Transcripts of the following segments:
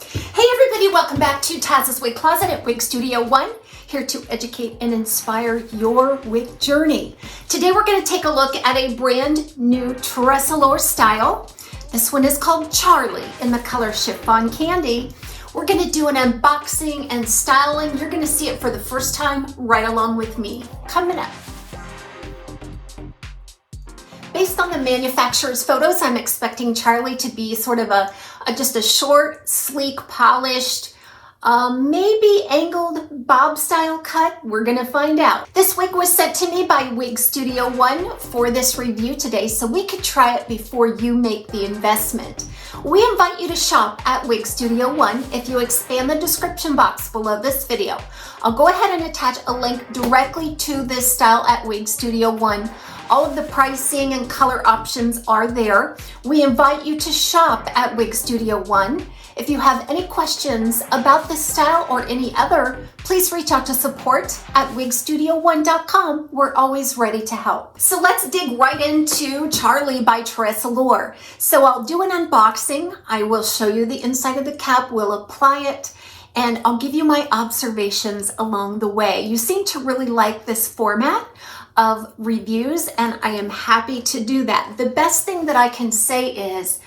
Hey everybody, welcome back to TAZS's Wig Closet at Wig Studio One, here to educate and inspire your wig journey. Today we're going to take a look at a brand new Tressallure style. This one is called Charlie in the color Chiffon Candy. We're going to do an unboxing and styling. You're going to see it for the first time right along with me. Coming up. Based on the manufacturer's photos, I'm expecting Charlie to be sort of just a short, sleek, polished, maybe angled bob style cut. We're gonna find out. This wig was sent to me by Wig Studio One for this review today, so we could try it before you make the investment. We invite you to shop at Wig Studio One if you expand the description box below this video. I'll go ahead and attach a link directly to this style at Wig Studio One. All of the pricing and color options are there. We invite you to shop at Wig Studio One. If you have any questions about this style or any other, please reach out to support at wigstudio1.com. We're always ready to help. So let's dig right into Charlie by Tressallure. So I'll do an unboxing. I will show you the inside of the cap. We'll apply it, and I'll give you my observations along the way. You seem to really like this format of reviews, and I am happy to do that. The best thing that I can say is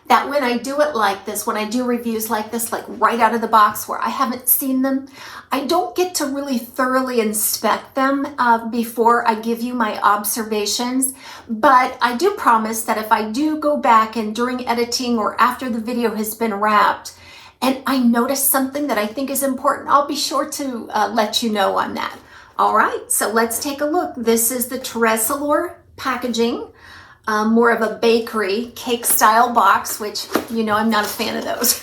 that when I do it like this, when I do reviews like this, like right out of the box where I haven't seen them, I don't get to really thoroughly inspect them before I give you my observations. But I do promise that if I do go back and during editing or after the video has been wrapped, and I notice something that I think is important, I'll be sure to let you know on that. All right, so let's take a look. This is the Tressallure packaging, more of a bakery cake style box, which, you know, I'm not a fan of those.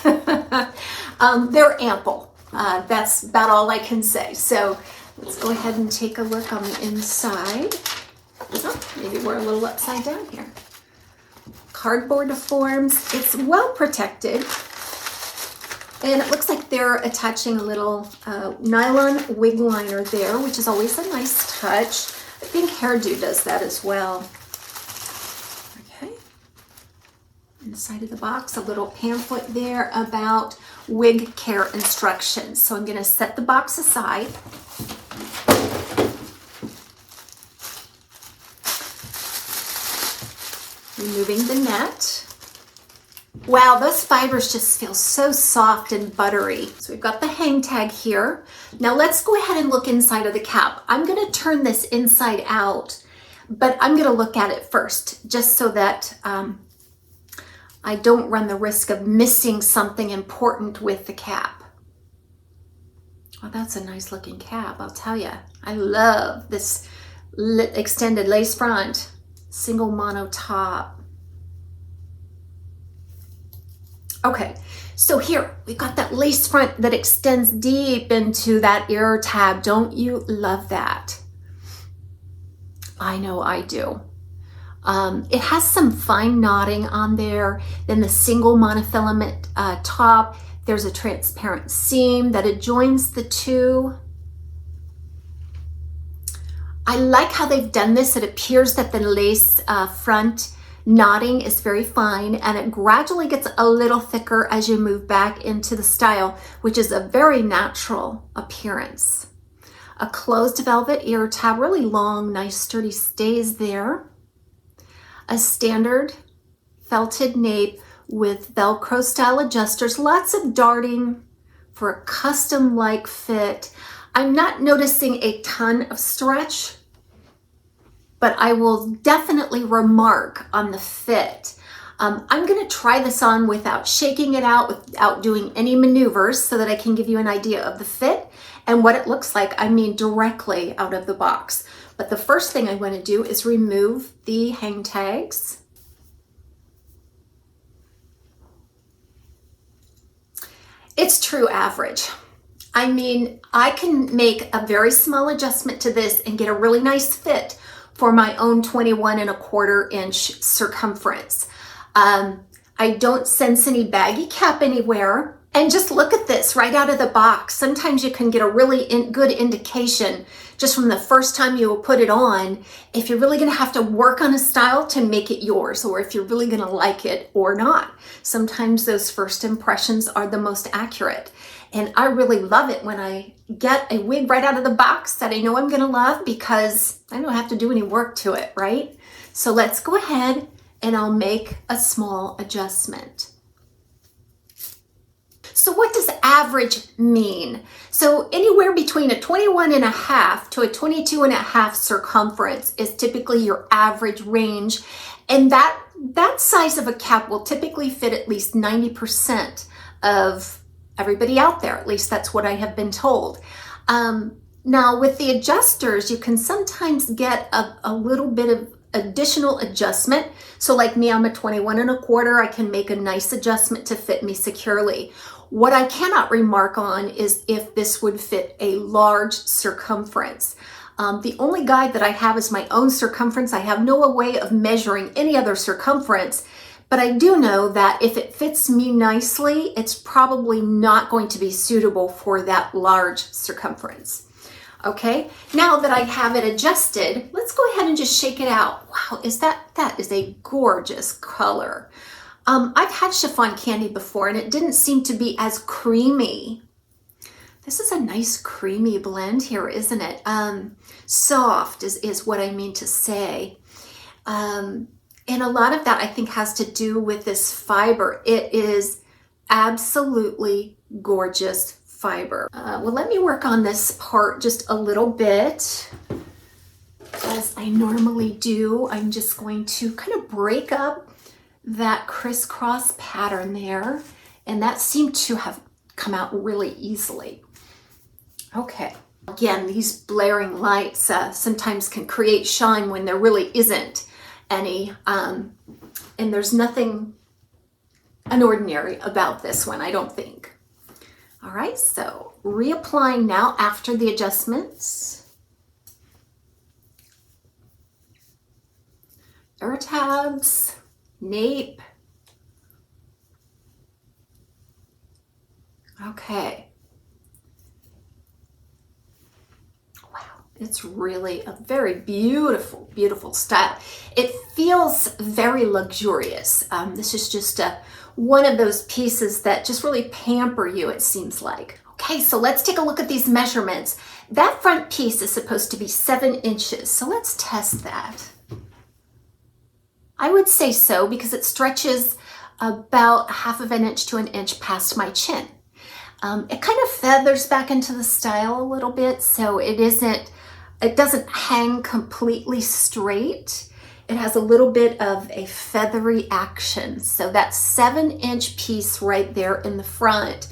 They're ample. That's about all I can say. So let's go ahead and take a look on the inside. Oh, maybe we're a little upside down here. Cardboard forms. It's well protected. And it looks like they're attaching a little nylon wig liner there, which is always a nice touch. I think Hairdo does that as well. Okay. Inside of the box, a little pamphlet there about wig care instructions. So I'm going to set the box aside. Removing the net. Wow, those fibers just feel so soft and buttery. So we've got the hang tag here. Now let's go ahead and look inside of the cap. I'm going to turn this inside out, but I'm going to look at it first, just so that I don't run the risk of missing something important with the cap. Oh, that's a nice looking cap, I'll tell you. I love this extended lace front, single mono top. Okay, so here we've got that lace front that extends deep into that ear tab. Don't you love that? I know I do. It has some fine knotting on there. Then the single monofilament top. There's a transparent seam that adjoins the two. I like how they've done this. It appears that the lace front knotting is very fine, and it gradually gets a little thicker as you move back into the style, which is a very natural appearance. A closed velvet ear tab, really long, nice sturdy stays there. A standard felted nape with Velcro style adjusters, lots of darting for a custom like fit. I'm not noticing a ton of stretch, but I will definitely remark on the fit. I'm going to try this on without shaking it out, without doing any maneuvers, so that I can give you an idea of the fit and what it looks like. I mean, directly out of the box. But the first thing I'm going to do is remove the hang tags. It's true average. I mean, I can make a very small adjustment to this and get a really nice fit for my own 21¼ inch circumference. I don't sense any baggy cap anywhere, And just look at this right out of the box. Sometimes you can get a really good indication just from the first time you will put it on if you're really going to have to work on a style to make it yours, or if you're really going to like it or not. Sometimes those first impressions are the most accurate. And I really love it when I get a wig right out of the box that I know I'm going to love, because I don't have to do any work to it, right? So let's go ahead and I'll make a small adjustment. So what does average mean? So anywhere between a 21.5 to a 22.5 circumference is typically your average range. And that size of a cap will typically fit at least 90% of everybody out there. At least that's what I have been told. Now with the adjusters, you can sometimes get a little bit of additional adjustment. So like me, I'm a 21.25. I can make a nice adjustment to fit me securely. What I cannot remark on is if this would fit a large circumference. The only guide that I have is my own circumference. I have no way of measuring any other circumference, but I do know that if it fits me nicely, it's probably not going to be suitable for that large circumference. Okay, now that I have it adjusted, let's go ahead and just shake it out. Wow, that is a gorgeous color. I've had chiffon candy before and it didn't seem to be as creamy. This is a nice creamy blend here, isn't it? Soft is what I mean to say. And a lot of that I think has to do with this fiber. It is absolutely gorgeous fiber. Well, let me work on this part just a little bit. As I normally do, I'm just going to kind of break up that crisscross pattern there, and that seemed to have come out really easily. Okay, again, these blaring lights sometimes can create shine when there really isn't any, and there's nothing unordinary about this one, I don't think. All right, so reapplying now after the adjustments. Ear tabs, nape. Okay. Wow, it's really a very beautiful, beautiful style. It feels very luxurious. This is just one of those pieces that just really pamper you, it seems like. Okay, so let's take a look at these measurements. That front piece is supposed to be 7 inches, so let's test that. I would say so because it stretches about 1/2 inch to 1 inch past my chin. It kind of feathers back into the style a little bit, so it doesn't hang completely straight. It has a little bit of a feathery action. So that 7-inch piece right there in the front.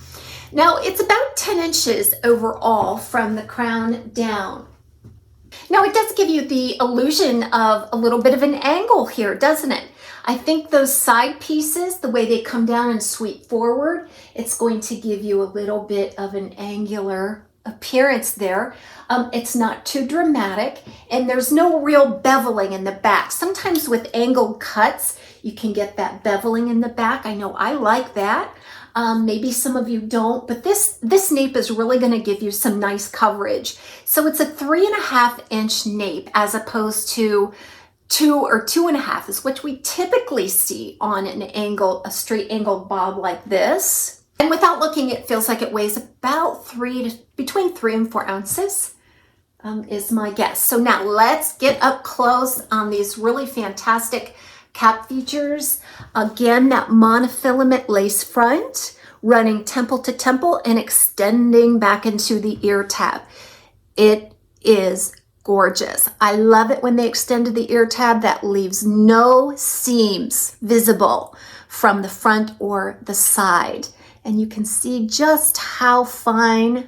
Now it's about 10 inches overall from the crown down. Now it does give you the illusion of a little bit of an angle here, doesn't it? I think those side pieces, the way they come down and sweep forward, it's going to give you a little bit of an angular appearance there. It's not too dramatic, and there's no real beveling in the back. Sometimes with angled cuts, you can get that beveling in the back. I know I like that. Maybe some of you don't, but this nape is really going to give you some nice coverage. So it's a 3.5-inch nape as opposed to 2 or 2.5 is what we typically see on a straight angled bob like this. And without looking, it feels like it weighs about between 3 and 4 ounces is my guess. So now let's get up close on these really fantastic cap features. Again, that monofilament lace front running temple to temple and extending back into the ear tab. It is gorgeous. I love it when they extended the ear tab. That leaves no seams visible from the front or the side. And you can see just how fine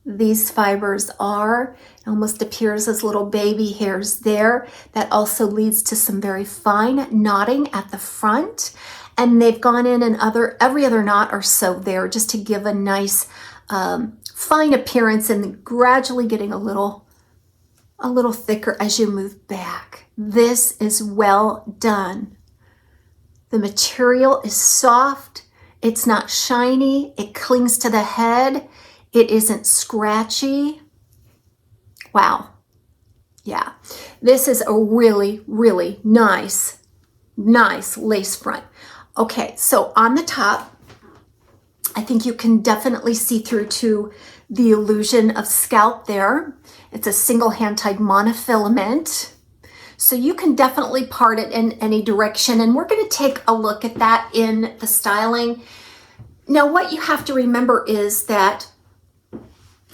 these fibers are. It almost appears as little baby hairs there. That also leads to some very fine knotting at the front. And they've gone in and every other knot or so there just to give a nice fine appearance, and gradually getting a little thicker as you move back. This is well done. The material is soft It's not shiny. It clings to the head. It isn't scratchy. Wow. Yeah, this is a really, really nice lace front. Okay, so on the top, I think you can definitely see through to the illusion of scalp there. It's a single hand-tied monofilament. So you can definitely part it in any direction, and we're going to take a look at that in the styling. Now, what you have to remember is that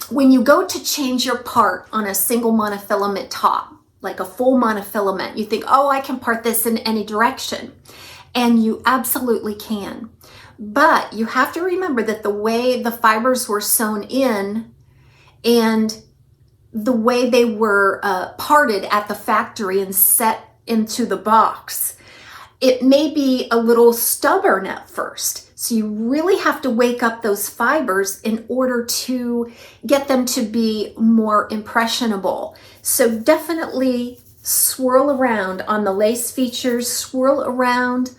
when you go to change your part on a single monofilament top, like a full monofilament, you think, oh, I can part this in any direction. And you absolutely can. But you have to remember that the way the fibers were sewn in and the way they were parted at the factory and set into the box, it may be a little stubborn at first. So you really have to wake up those fibers in order to get them to be more impressionable. So definitely swirl around on the lace features, swirl around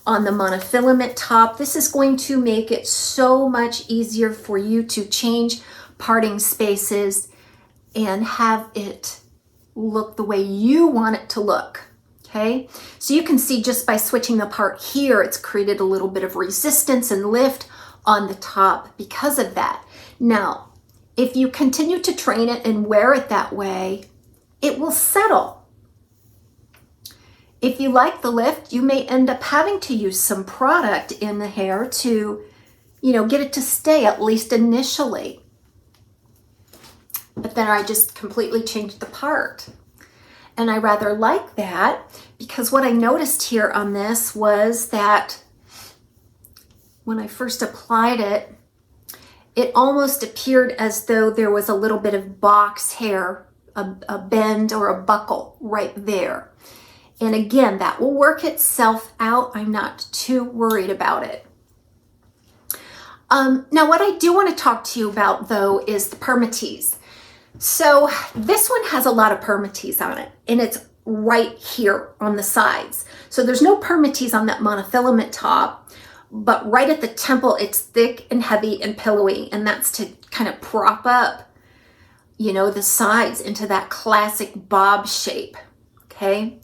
on the monofilament top. This is going to make it so much easier for you to change parting spaces and have it look the way you want it to look. Okay, so you can see just by switching the part here, it's created a little bit of resistance and lift on the top because of that. Now, if you continue to train it and wear it that way, it will settle. If you like the lift, you may end up having to use some product in the hair to, get it to stay, at least initially. But then I just completely changed the part. And I rather like that because what I noticed here on this was that when I first applied it, it almost appeared as though there was a little bit of box hair, a bend or a buckle right there. And again, that will work itself out. I'm not too worried about it. Now, what I do want to talk to you about, though, is the permatease. So this one has a lot of permatease on it, and it's right here on the sides. So there's no permatease on that monofilament top, but right at the temple, it's thick and heavy and pillowy, and that's to kind of prop up, the sides into that classic bob shape, okay?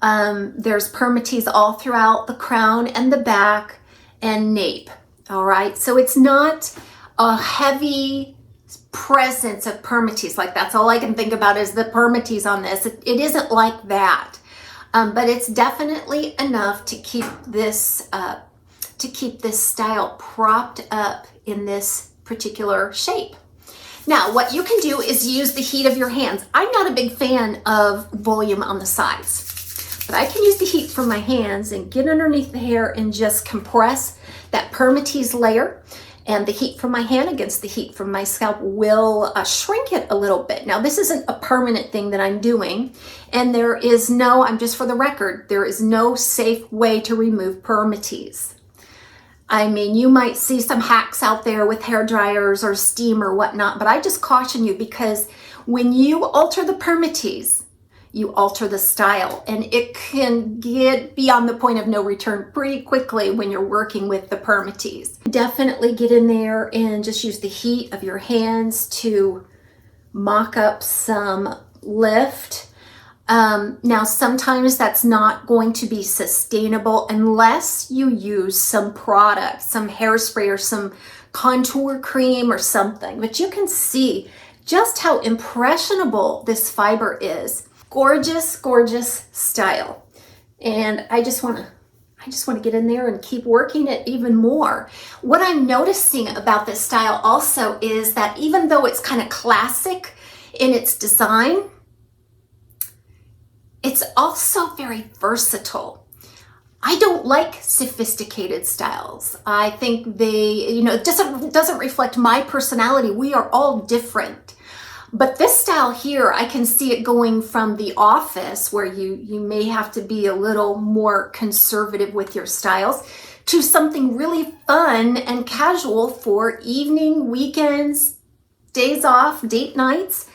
There's permatease all throughout the crown and the back and nape, all right? So it's not a heavy presence of permatease. Like, that's all I can think about is the permatease on this. It isn't like that, but it's definitely enough to keep this style propped up in this particular shape. Now, what you can do is use the heat of your hands. I'm not a big fan of volume on the sides, but I can use the heat from my hands and get underneath the hair and just compress that permatease layer. And the heat from my hand against the heat from my scalp will shrink it a little bit. Now, this isn't a permanent thing that I'm doing. And there is no, just for the record, there is no safe way to remove permatease. I mean, you might see some hacks out there with hair dryers or steam or whatnot, but I just caution you because when you alter the permatease, you alter the style, and it can get beyond the point of no return pretty quickly when you're working with the permatease. Definitely get in there and just use the heat of your hands to mock up some lift. Now, sometimes that's not going to be sustainable unless you use some product, some hairspray or some contour cream or something, but you can see just how impressionable this fiber is. Gorgeous, gorgeous style. And I just want to get in there and keep working it even more. What I'm noticing about this style also is that even though it's kind of classic in its design, it's also very versatile. I don't like sophisticated styles. I think they, it doesn't reflect my personality. We are all different. But this style here, I can see it going from the office where you may have to be a little more conservative with your styles to something really fun and casual for evening, weekends, days off, date nights.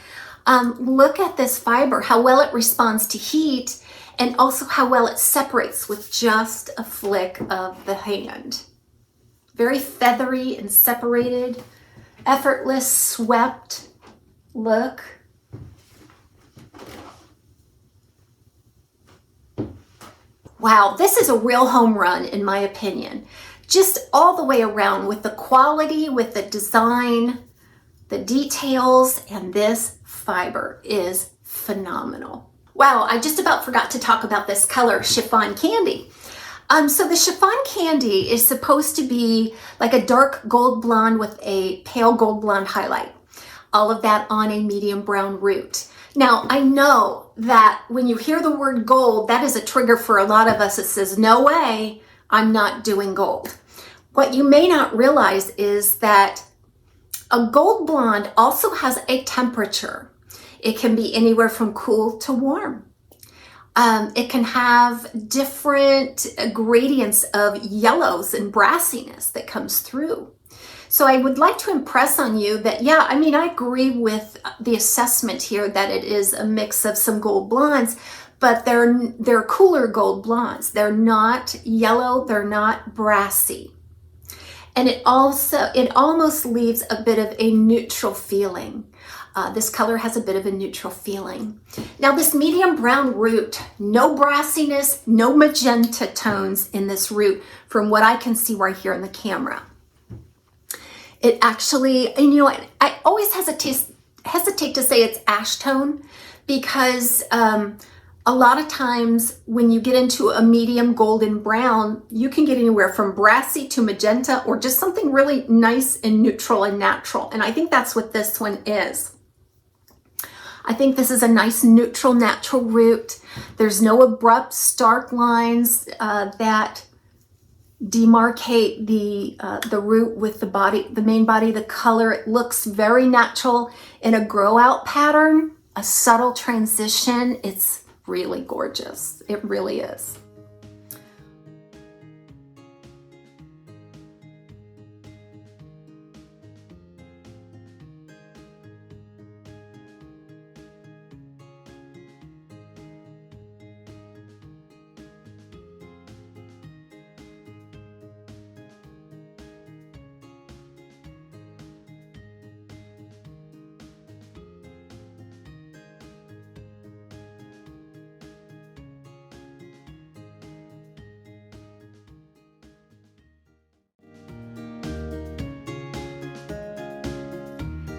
Look at this fiber, how well it responds to heat and also how well it separates with just a flick of the hand. very feathery and separated, effortless, swept look. Wow, this is a real home run in my opinion. Just all the way around with the quality, with the design, the details, and this fiber is phenomenal. Wow, I just about forgot to talk about this color, Chiffon Candy. So the Chiffon Candy is supposed to be like a dark gold blonde with a pale gold blonde highlight. All of that on a medium brown root. Now, I know that when you hear the word gold, that is a trigger for a lot of us. It says, no way, I'm not doing gold. What you may not realize is that a gold blonde also has a temperature. It can be anywhere from cool to warm. It can have different gradients of yellows and brassiness that comes through. So I would like to impress on you that, yeah, I mean, I agree with the assessment here that it is a mix of some gold blondes, but they're cooler gold blondes. They're not yellow, they're not brassy. And it almost leaves a bit of a neutral feeling. This color has a bit of a neutral feeling. Now this medium brown root, no brassiness, no magenta tones in this root from what I can see right here in the camera. It actually, and you know, I always hesitate to say it's ash tone because a lot of times when you get into a medium golden brown, you can get anywhere from brassy to magenta or just something really nice and neutral and natural. And I think that's what this one is. I think this is a nice neutral natural root. There's no abrupt stark lines that demarcate the root with the body, the main body, the color. It looks very natural in a grow out pattern, a subtle transition. It's really gorgeous. It really is.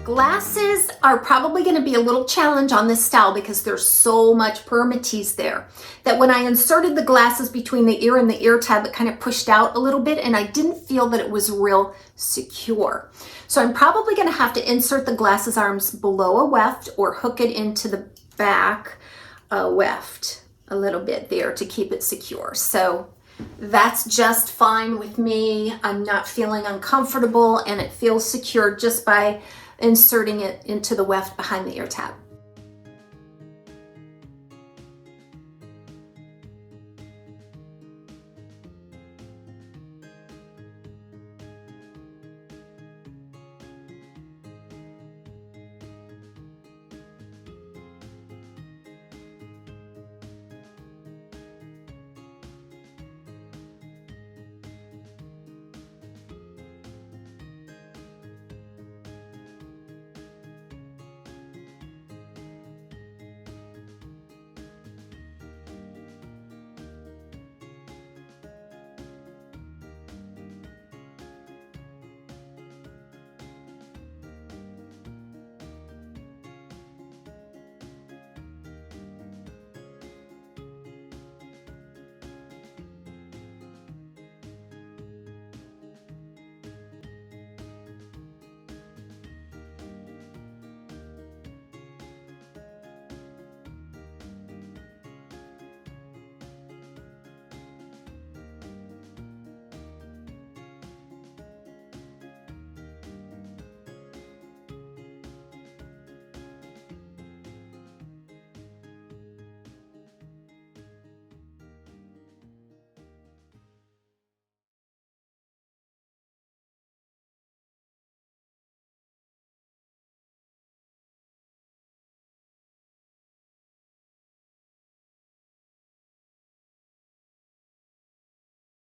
Glasses are probably going to be a little challenge on this style because there's so much permatease there that when I inserted the glasses between the ear and the ear tab, it kind of pushed out a little bit and I didn't feel that it was real secure. So I'm probably going to have to insert the glasses arms below a weft or hook it into the back weft a little bit there to keep it secure. So that's just fine with me. I'm not feeling uncomfortable and it feels secure just by inserting it into the weft behind the ear tab.